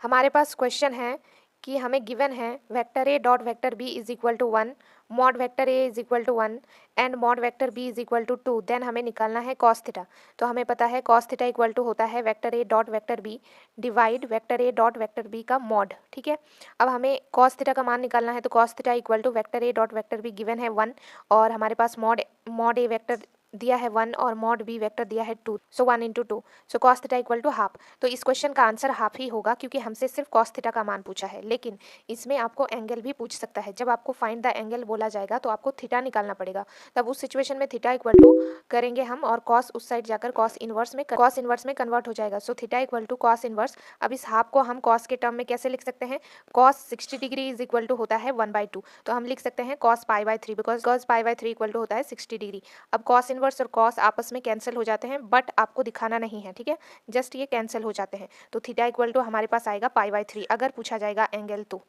हमारे पास क्वेश्चन है कि हमें गिवन है vector A dot vector B is equal to 1, mod vector A is equal to 1 and mod vector B is equal to 2। Then हमें निकालना है कॉस थीटा। तो हमें पता है कॉस थीटा इक्वल टू होता है vector A dot vector B divide vector A dot vector B का मॉड। ठीक है, अब हमें कॉस थीटा का मान निकालना है। तो cos theta equal to vector A dot vector B given है 1 और हमारे पास मॉड ए वेक्टर दिया है 1 और मॉड बी वेक्टर दिया है 2, so 1 into 2, so cos theta equal to half. तो इस क्वेश्चन का आंसर हाफ ही होगा क्योंकि हमसे सिर्फ कॉस थीटा का मान पूछा है, लेकिन इसमें आपको एंगल भी पूछ सकता है। जब आपको फाइंड द एंगल बोला जाएगा तो आपको थीटा निकालना पड़ेगा, तब उस सिचुएशन में थीटा इक्वल टू करेंगे हम और कॉस उस साइड जाकर कॉस इनवर्स में कन्वर्ट हो जाएगा। So theta equal to cos inverse. अब इस हाफ को हम कॉस के टर्म में कैसे लिख सकते हैं? Cos 60 degree is equal to होता है 1/2, तो हम लिख सकते हैं कॉस पाई/3 बिकॉज कॉस पाई/3 इक्वल टू होता है 60 डिग्री। अब कॉस इनवर्स और कॉस आपस में कैंसिल हो जाते हैं, बट आपको दिखाना नहीं है, ठीक है, जस्ट ये कैंसिल हो जाते हैं। तो थीटा इक्वल टू हमारे पास आएगा पाई/3 अगर पूछा जाएगा एंगल तो।